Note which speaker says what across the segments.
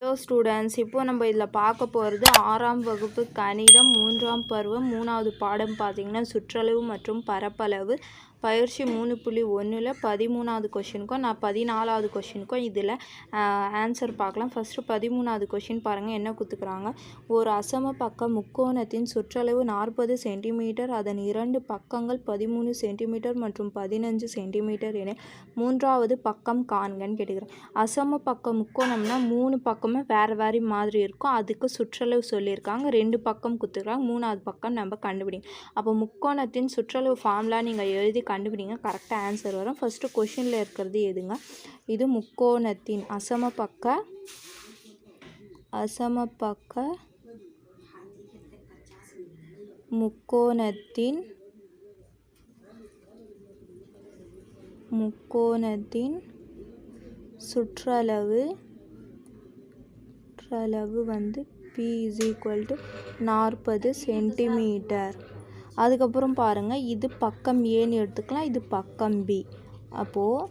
Speaker 1: Hello students, இப்போ நம்ம இதில் பார்க்க போகிறது 6ஆம் வகுப்பு கணிதம் 3ஆம் பருவம் 3வது பாடம் பார்த்திங்கன்னா சுற்றளவு மற்றும் பரப்பளவு பயிற்சி 3.1ல் 13வது கொஷினுக்கும் நான் 14வது கொஷினுக்கும் இதில் ஆன்சர் பார்க்கலாம். ஃபஸ்ட்டு 13வது கொஷின் பாருங்கள், என்ன கொடுத்துக்கிறாங்க. ஒரு அசம பக்க முக்கோணத்தின் சுற்றளவு 40 சென்டிமீட்டர், அதன் 2 பக்கங்கள் 13 சென்டிமீட்டர் மற்றும் 15 சென்டிமீட்டர் என மூன்றாவது பக்கம் காண்கன்னு கேட்டுக்கிறேன். அசம பக்க முக்கோணம்னா 3 பக்கமும் வேறு மாதிரி இருக்கும். அதுக்கு சுற்றளவு சொல்லியிருக்காங்க. 2 பக்கம் கொடுத்துருக்காங்க. 3வது பக்கம் நம்ம கண்டுபிடிங்க. அப்போ முக்கோணத்தின் சுற்றளவு ஃபார்முலா நீங்கள் எழுதி கண்டுபிடிங்க, கரெக்டாக ஆன்சர் வரும். ஃபஸ்ட்டு கொஷினில் இருக்கிறது எதுங்க, இது முக்கோணத்தின் அசம பக்க முக்கோணத்தின் சுற்றளவு வந்து P = 40 சென்டிமீட்டர். அதுக்கப்புறம் பாருங்கள், இது பக்கம் ஏன்னு எடுத்துக்கலாம், இது பக்கம் பி. அப்போது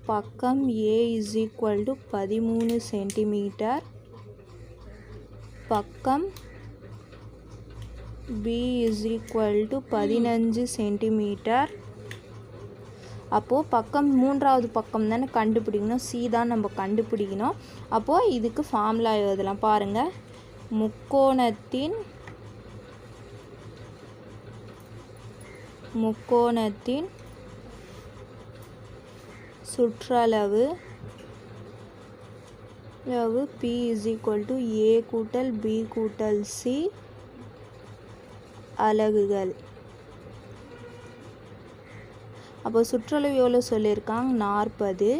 Speaker 1: பக்கம் ஏ = 13 சென்டிமீட்டர், பக்கம் பி = 15 சென்டிமீட்டர். அப்போது பக்கம் மூன்றாவது பக்கம் தானே கண்டுபிடிக்கணும், சி தான் நம்ம கண்டுபிடிக்கணும். அப்போது இதுக்கு ஃபார்முலா எழுதலாம். பாருங்கள், முக்கோணத்தின் சுற்றளவு P = A கூட்டல் B கூட்டல் C அலகுகள். அப்போ சுற்றளவு எவ்வளோ சொல்லியிருக்காங்க, 40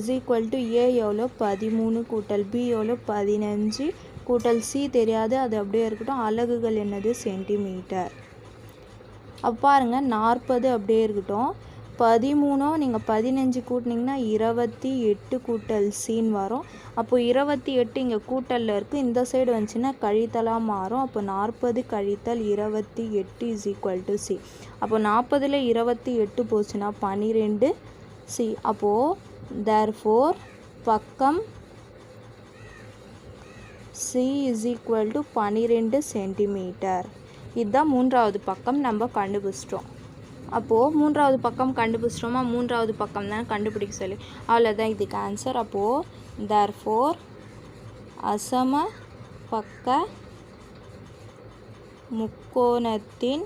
Speaker 1: = A எவ்வளோ 13 கூட்டல் B எவ்வளோ 15 கூட்டல் C தெரியாது, அது அப்படியே இருக்கட்டும். அலகுகள் என்னது, சென்டிமீட்டர். அப்போ பாருங்கள், 40 அப்படியே இருக்கட்டும். 13 நீங்கள் 15 கூட்டினீங்கன்னா 28 கூட்டல் சின்னு வரும். அப்போது 28 இங்கே கூட்டலில் இருக்குது, இந்த சைடு வந்துச்சுன்னா கழித்தலாக மாறும். அப்போ 40 கழித்தல் 28 = C. அப்போ 40ல் 28 போச்சுன்னா 12 C. அப்போது therefore பக்கம் C = 12 சென்டிமீட்டர். இதுதான் மூன்றாவது பக்கம் நம்ம கண்டுபிடிச்சிட்டோம். அப்போது மூன்றாவது பக்கம் கண்டுபிடிச்சிட்டோமா, மூன்றாவது பக்கம் தான் கண்டுபிடிக்க சொல்லி, அவ்வளோதான் இதுக்கு ஆன்சர். அப்போது therefore அசம பக்க முக்கோணத்தின்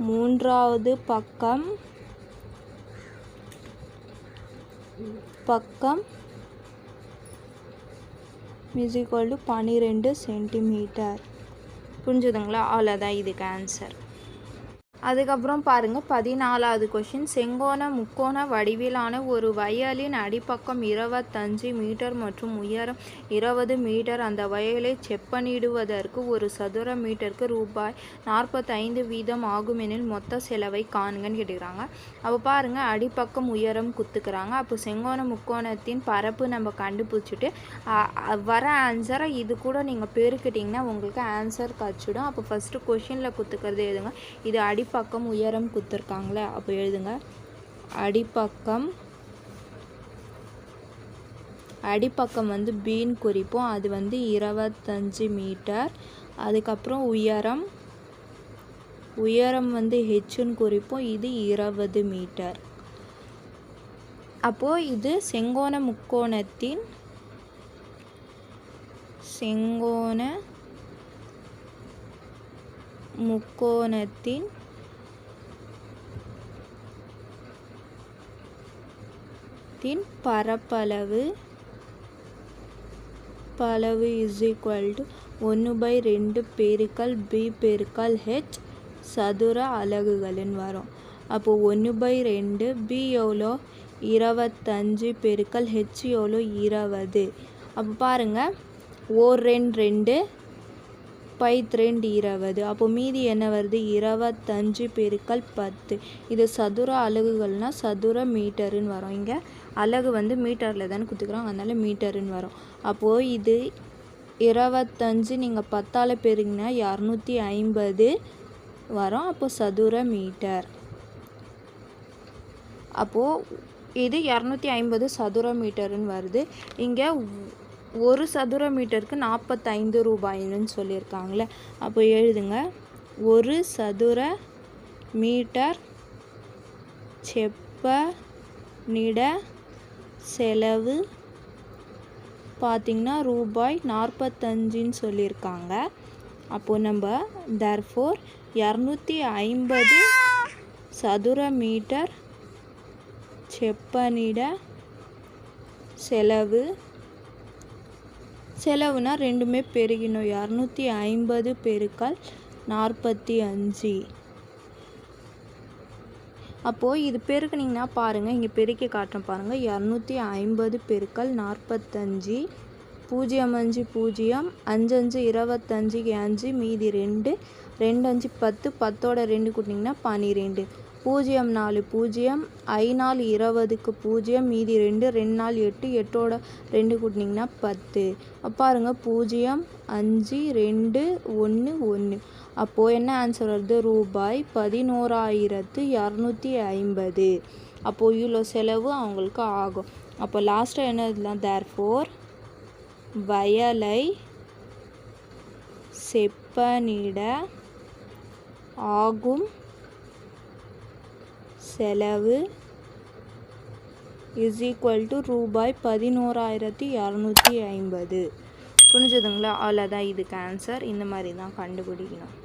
Speaker 1: மூன்றாவது பக்கம் = 12 சென்டிமீட்டர். புரிஞ்சுதுங்களா? அவ்வளோதான் இதுக்கு ஆன்சர். அதுக்கப்புறம் பாருங்கள், 14வது கொஷின். செங்கோண முக்கோண வடிவிலான ஒரு வயலின் அடிப்பக்கம் 25 மீட்டர் மற்றும் உயரம் 20 மீட்டர். அந்த வயலை செப்பனிடுவதற்கு ஒரு சதுர மீட்டருக்கு ரூபாய் 45 வீதம் ஆகுமெனில் மொத்த செலவை காணுங்கன்னு கேட்டுக்கிறாங்க. அப்போ பாருங்கள், அடிப்பக்கம் உயரம் குத்துக்கிறாங்க. அப்போ செங்கோண முக்கோணத்தின் பரப்பு நம்ம கண்டுபிடிச்சிட்டு வர ஆன்சரை இது கூட நீங்கள் பெருக்கிட்டிங்கன்னா உங்களுக்கு ஆன்சர் கச்சிடும். அப்போ ஃபஸ்ட்டு கொஷினில் குத்துக்கிறது எழுதுங்க. இது அடிப்பக்கம் உயரம் கொடுத்துருக்காங்களே, அப்போ எழுதுங்க. அடிப்பக்கம் வந்து பீன் குறிப்போம், அது வந்து 25 மீட்டர். அதுக்கப்புறம் உயரம் வந்து ஹெச்ன்னு குறிப்போம், இது 20 மீட்டர். அப்போது இது செங்கோண முக்கோணத்தின் பரப்பளவு = 1/2 பெருக்கல் B பெருக்கல் H சதுர அலகுகள்னு வரும். அப்போது 1/2 B எவ்வளோ 25 பெருக்கல் H எவ்வளோ 20. அப்போ பாருங்கள், 2 2 20. அப்போ மீதி என்ன வருது, 25 பெருக்கல் 10. இது சதுர அலகுகள்னால் சதுர மீட்டருன்னு வரும். இங்கே அலகு வந்து மீட்டரில் தானே கொடுத்துக்குறாங்க, அதனால் மீட்டருன்னு வரும். அப்போது இது 25 நீங்கள் 10ஆல் பெருங்கினா 250 வரும். அப்போ சதுர மீட்டர். அப்போது இது 250 சதுர மீட்டருன்னு வருது. இங்கே 1 சதுர மீட்டருக்கு 45 ரூபாய்ன்னு சொல்லியிருக்காங்களே. அப்போ எழுதுங்க, 1 சதுர மீட்டர் செப்பனிட செலவு பார்த்திங்கன்னா ரூபாய் 45ன்னு சொல்லியிருக்காங்க. அப்போது நம்ம தேர்ஃபோர் 250 சதுர மீட்டர் செப்பனிட செலவுனா ரெண்டுமே பெருகினோம். 250 பெருக்கல் 45. அப்போது இது பெருக்குனிங்கன்னா பாருங்கள், இங்கே பெருக்கி காட்டுறேன் பாருங்கள். 250 பெருக்கல் 45, 0 5 0, 5 5 25, 5 மீதி 2, 2 5 10, 10ஓட 2 கூட்டிங்கன்னா 12, 0 4 0, 5 4 20க்கு 0 மீதி 2, 2 4 8, 8ஓட 2 கூட்டிங்கன்னா 10. பாருங்கள் 0 5 2 1 1. அப்போது என்ன ஆன்சர் வருது? ரூபாய் 11,250. அப்போது இவ்வளோ செலவு அவங்களுக்கு ஆகும். அப்போ லாஸ்ட்டாக என்ன இதெல்லாம் தேர்ஃபோர் வயலை செப்பனிட ஆகும் செலவு = ரூபாய் 11,250. புரிஞ்சுதுங்களா? அவ்வளோதான் இதுக்கு ஆன்சர். இந்த மாதிரி தான் கண்டுபிடிக்கணும்.